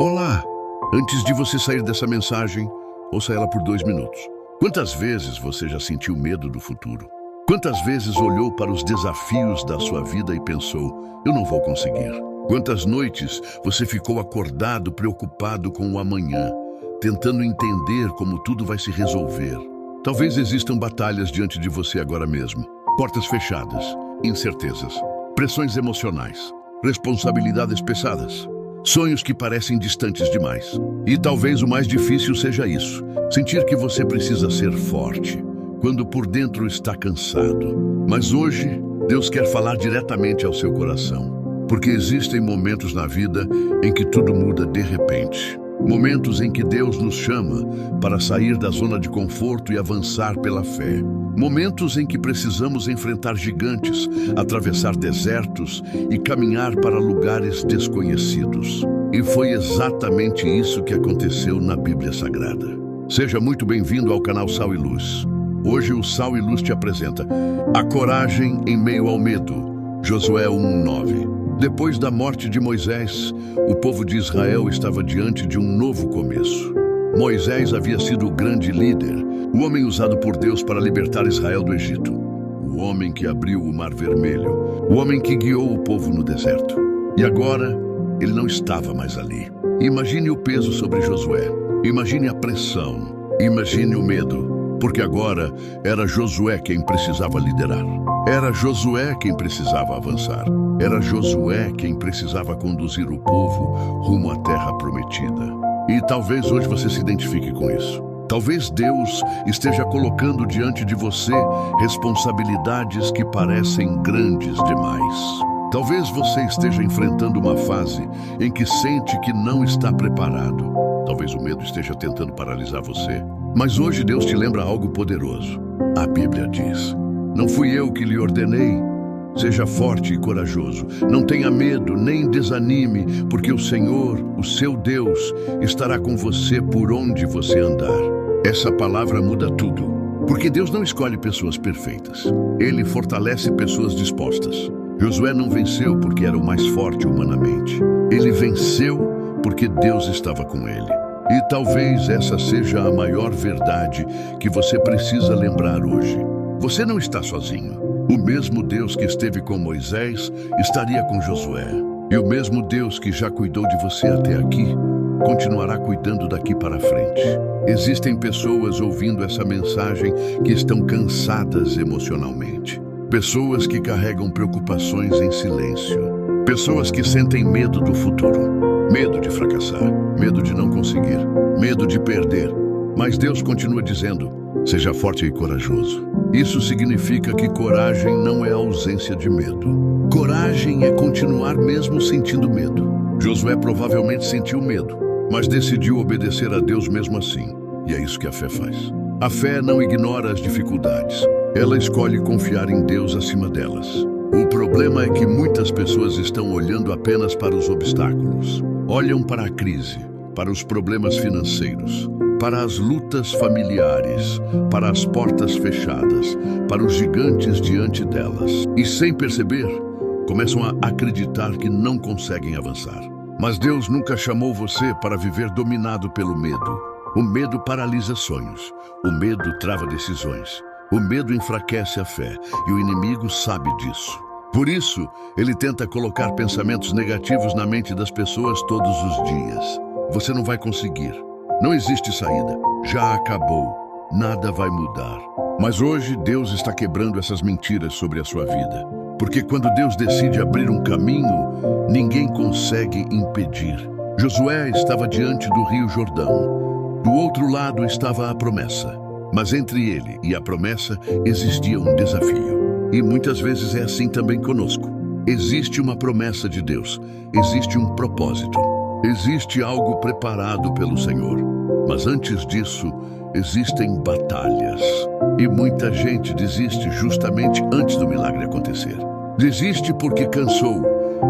Olá! Antes de você sair dessa mensagem, ouça ela por 2 minutos. Quantas vezes você já sentiu medo do futuro? Quantas vezes olhou para os desafios da sua vida e pensou, eu não vou conseguir? Quantas noites você ficou acordado, preocupado com o amanhã, tentando entender como tudo vai se resolver? Talvez existam batalhas diante de você agora mesmo. Portas fechadas, incertezas, pressões emocionais, responsabilidades pesadas. Sonhos que parecem distantes demais. E talvez o mais difícil seja isso. Sentir que você precisa ser forte, quando por dentro está cansado. Mas hoje, Deus quer falar diretamente ao seu coração. Porque existem momentos na vida em que tudo muda de repente. Momentos em que Deus nos chama para sair da zona de conforto e avançar pela fé. Momentos em que precisamos enfrentar gigantes, atravessar desertos e caminhar para lugares desconhecidos. E foi exatamente isso que aconteceu na Bíblia Sagrada. Seja muito bem-vindo ao canal Sal e Luz. Hoje o Sal e Luz te apresenta a coragem em meio ao medo. Josué 1:9. Depois da morte de Moisés, o povo de Israel estava diante de um novo começo. Moisés havia sido o grande líder, o homem usado por Deus para libertar Israel do Egito, o homem que abriu o Mar Vermelho, o homem que guiou o povo no deserto. E agora, ele não estava mais ali. Imagine o peso sobre Josué, imagine a pressão, imagine o medo, porque agora era Josué quem precisava liderar. Era Josué quem precisava avançar. Era Josué quem precisava conduzir o povo rumo à terra prometida. E talvez hoje você se identifique com isso. Talvez Deus esteja colocando diante de você responsabilidades que parecem grandes demais. Talvez você esteja enfrentando uma fase em que sente que não está preparado. Talvez o medo esteja tentando paralisar você. Mas hoje Deus te lembra algo poderoso. A Bíblia diz: não fui eu que lhe ordenei? Seja forte e corajoso. Não tenha medo, nem desanime, porque o Senhor, o seu Deus, estará com você por onde você andar. Essa palavra muda tudo, porque Deus não escolhe pessoas perfeitas. Ele fortalece pessoas dispostas. Josué não venceu porque era o mais forte humanamente. Ele venceu porque Deus estava com ele. E talvez essa seja a maior verdade que você precisa lembrar hoje. Você não está sozinho. O mesmo Deus que esteve com Moisés estaria com Josué. E o mesmo Deus que já cuidou de você até aqui, continuará cuidando daqui para frente. Existem pessoas ouvindo essa mensagem que estão cansadas emocionalmente. Pessoas que carregam preocupações em silêncio. Pessoas que sentem medo do futuro. Medo de fracassar. Medo de não conseguir. Medo de perder. Mas Deus continua dizendo: seja forte e corajoso. Isso significa que coragem não é ausência de medo. Coragem é continuar mesmo sentindo medo. Josué provavelmente sentiu medo, mas decidiu obedecer a Deus mesmo assim. E é isso que a fé faz. A fé não ignora as dificuldades. Ela escolhe confiar em Deus acima delas. O problema é que muitas pessoas estão olhando apenas para os obstáculos. Olham para a crise, para os problemas financeiros, para as lutas familiares, para as portas fechadas, para os gigantes diante delas. E sem perceber, começam a acreditar que não conseguem avançar. Mas Deus nunca chamou você para viver dominado pelo medo. O medo paralisa sonhos. O medo trava decisões. O medo enfraquece a fé. E o inimigo sabe disso. Por isso, ele tenta colocar pensamentos negativos na mente das pessoas todos os dias. Você não vai conseguir. Não existe saída. Já acabou. Nada vai mudar. Mas hoje Deus está quebrando essas mentiras sobre a sua vida. Porque quando Deus decide abrir um caminho, ninguém consegue impedir. Josué estava diante do Rio Jordão. Do outro lado estava a promessa. Mas entre ele e a promessa existia um desafio. E muitas vezes é assim também conosco. Existe uma promessa de Deus. Existe um propósito. Existe algo preparado pelo Senhor. Mas antes disso, existem batalhas. E muita gente desiste justamente antes do milagre acontecer. Desiste porque cansou.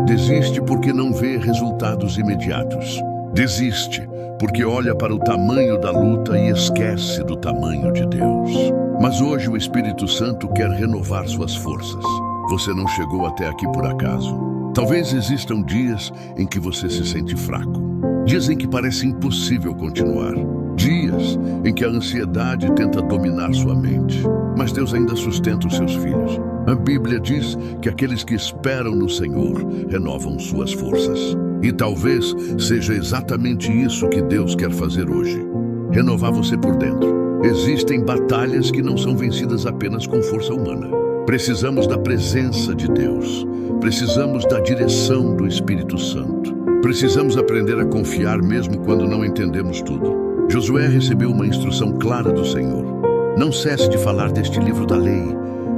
Desiste porque não vê resultados imediatos. Desiste porque olha para o tamanho da luta e esquece do tamanho de Deus. Mas hoje o Espírito Santo quer renovar suas forças. Você não chegou até aqui por acaso. Talvez existam dias em que você se sente fraco. Dizem que parece impossível continuar. Dias em que a ansiedade tenta dominar sua mente. Mas Deus ainda sustenta os seus filhos. A Bíblia diz que aqueles que esperam no Senhor renovam suas forças. E talvez seja exatamente isso que Deus quer fazer hoje. Renovar você por dentro. Existem batalhas que não são vencidas apenas com força humana. Precisamos da presença de Deus. Precisamos da direção do Espírito Santo. Precisamos aprender a confiar mesmo quando não entendemos tudo. Josué recebeu uma instrução clara do Senhor. Não cesse de falar deste livro da lei.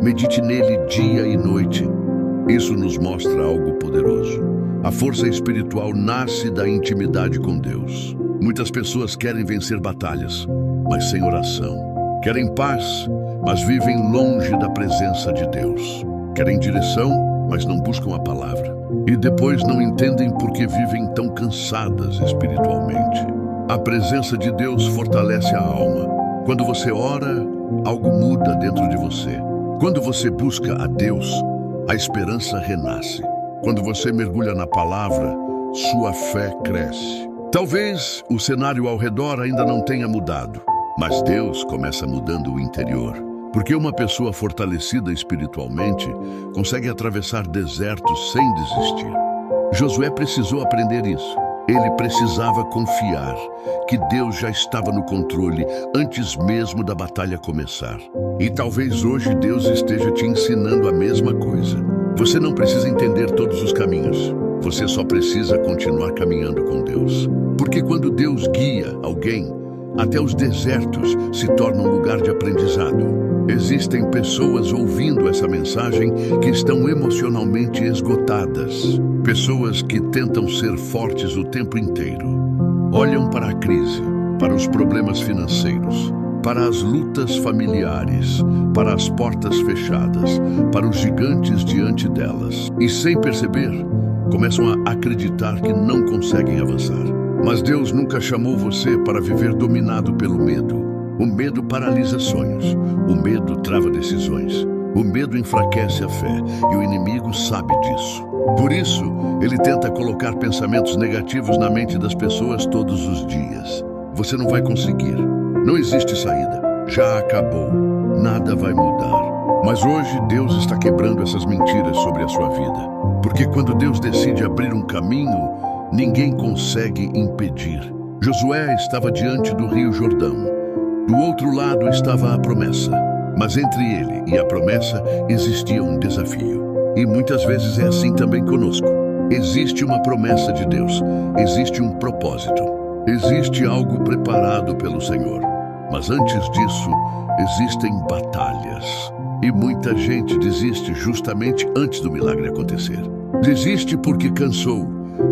Medite nele dia e noite. Isso nos mostra algo poderoso. A força espiritual nasce da intimidade com Deus. Muitas pessoas querem vencer batalhas, mas sem oração. Querem paz, mas vivem longe da presença de Deus. Querem direção, mas não buscam a palavra. E depois não entendem por que vivem tão cansadas espiritualmente. A presença de Deus fortalece a alma. Quando você ora, algo muda dentro de você. Quando você busca a Deus, a esperança renasce. Quando você mergulha na palavra, sua fé cresce. Talvez o cenário ao redor ainda não tenha mudado, mas Deus começa mudando o interior. Porque uma pessoa fortalecida espiritualmente consegue atravessar desertos sem desistir. Josué precisou aprender isso. Ele precisava confiar que Deus já estava no controle antes mesmo da batalha começar. E talvez hoje Deus esteja te ensinando a mesma coisa. Você não precisa entender todos os caminhos. Você só precisa continuar caminhando com Deus. Porque quando Deus guia alguém, até os desertos se tornam um lugar de aprendizado. Existem pessoas ouvindo essa mensagem que estão emocionalmente esgotadas. Pessoas que tentam ser fortes o tempo inteiro. Olham para a crise, para os problemas financeiros, para as lutas familiares, para as portas fechadas, para os gigantes diante delas. E sem perceber, começam a acreditar que não conseguem avançar. Mas Deus nunca chamou você para viver dominado pelo medo. O medo paralisa sonhos. O medo trava decisões. O medo enfraquece a fé. E o inimigo sabe disso. Por isso, ele tenta colocar pensamentos negativos na mente das pessoas todos os dias. Você não vai conseguir. Não existe saída. Já acabou. Nada vai mudar. Mas hoje Deus está quebrando essas mentiras sobre a sua vida. Porque quando Deus decide abrir um caminho, ninguém consegue impedir. Josué estava diante do Rio Jordão. Do outro lado estava a promessa. Mas entre ele e a promessa existia um desafio. E muitas vezes é assim também conosco. Existe uma promessa de Deus. Existe um propósito. Existe algo preparado pelo Senhor. Mas antes disso, existem batalhas. E muita gente desiste justamente antes do milagre acontecer. Desiste porque cansou.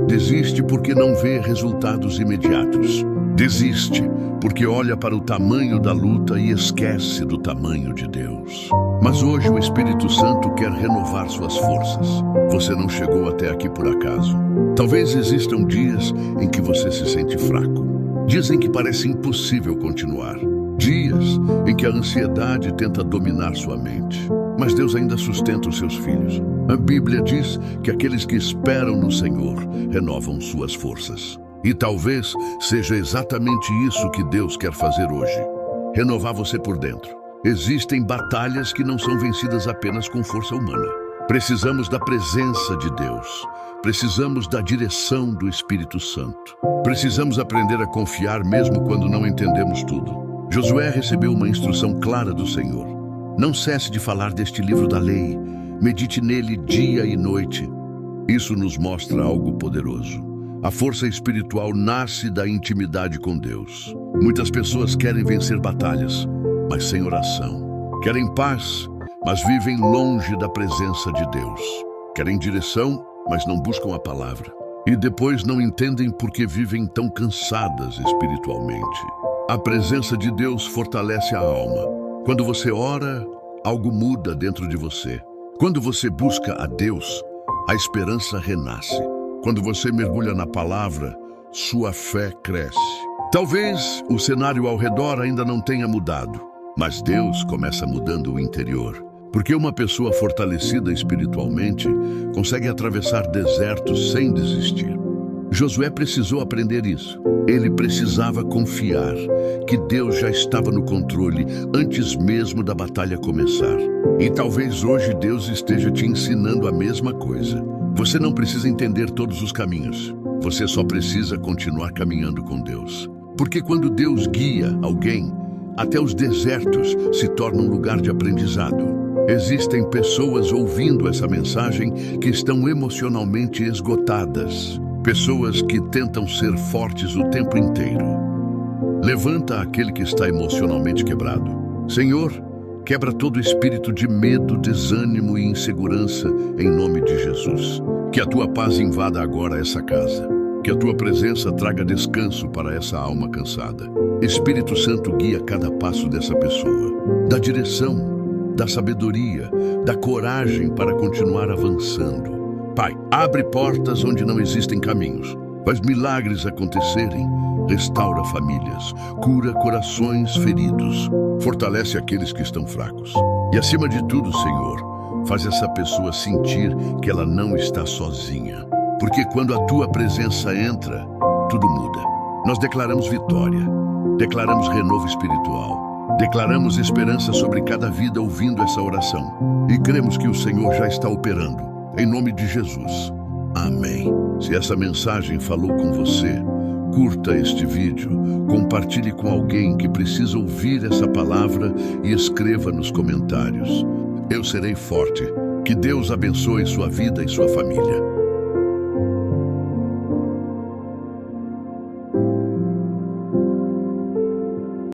Desiste porque não vê resultados imediatos. Desiste porque olha para o tamanho da luta e esquece do tamanho de Deus. Mas hoje o Espírito Santo quer renovar suas forças. Você não chegou até aqui por acaso. Talvez existam dias em que você se sente fraco. Dizem que parece impossível continuar. Dias em que a ansiedade tenta dominar sua mente. Mas Deus ainda sustenta os seus filhos. A Bíblia diz que aqueles que esperam no Senhor renovam suas forças. E talvez seja exatamente isso que Deus quer fazer hoje. Renovar você por dentro. Existem batalhas que não são vencidas apenas com força humana. Precisamos da presença de Deus. Precisamos da direção do Espírito Santo. Precisamos aprender a confiar mesmo quando não entendemos tudo. Josué recebeu uma instrução clara do Senhor. Não cesse de falar deste livro da lei. Medite nele dia e noite. Isso nos mostra algo poderoso. A força espiritual nasce da intimidade com Deus. Muitas pessoas querem vencer batalhas, mas sem oração. Querem paz, mas vivem longe da presença de Deus. Querem direção, mas não buscam a palavra. E depois não entendem por que vivem tão cansadas espiritualmente. A presença de Deus fortalece a alma. Quando você ora, algo muda dentro de você. Quando você busca a Deus, a esperança renasce. Quando você mergulha na palavra, sua fé cresce. Talvez o cenário ao redor ainda não tenha mudado, mas Deus começa mudando o interior. Porque uma pessoa fortalecida espiritualmente consegue atravessar desertos sem desistir. Josué precisou aprender isso. Ele precisava confiar que Deus já estava no controle antes mesmo da batalha começar. E talvez hoje Deus esteja te ensinando a mesma coisa. Você não precisa entender todos os caminhos. Você só precisa continuar caminhando com Deus. Porque quando Deus guia alguém, até os desertos se tornam um lugar de aprendizado. Existem pessoas ouvindo essa mensagem que estão emocionalmente esgotadas. Pessoas que tentam ser fortes o tempo inteiro. Levanta aquele que está emocionalmente quebrado. Senhor, quebra todo espírito de medo, desânimo e insegurança em nome de Jesus. Que a tua paz invada agora essa casa. Que a tua presença traga descanso para essa alma cansada. Espírito Santo guia cada passo dessa pessoa. Dá direção, dá sabedoria, dá coragem para continuar avançando. Pai, abre portas onde não existem caminhos. Faz milagres acontecerem. Restaura famílias. Cura corações feridos. Fortalece aqueles que estão fracos. E acima de tudo, Senhor, faz essa pessoa sentir que ela não está sozinha. Porque quando a tua presença entra, tudo muda. Nós declaramos vitória. Declaramos renovo espiritual. Declaramos esperança sobre cada vida ouvindo essa oração. E cremos que o Senhor já está operando. Em nome de Jesus. Amém. Se essa mensagem falou com você, curta este vídeo, compartilhe com alguém que precisa ouvir essa palavra e escreva nos comentários. Eu serei forte. Que Deus abençoe sua vida e sua família.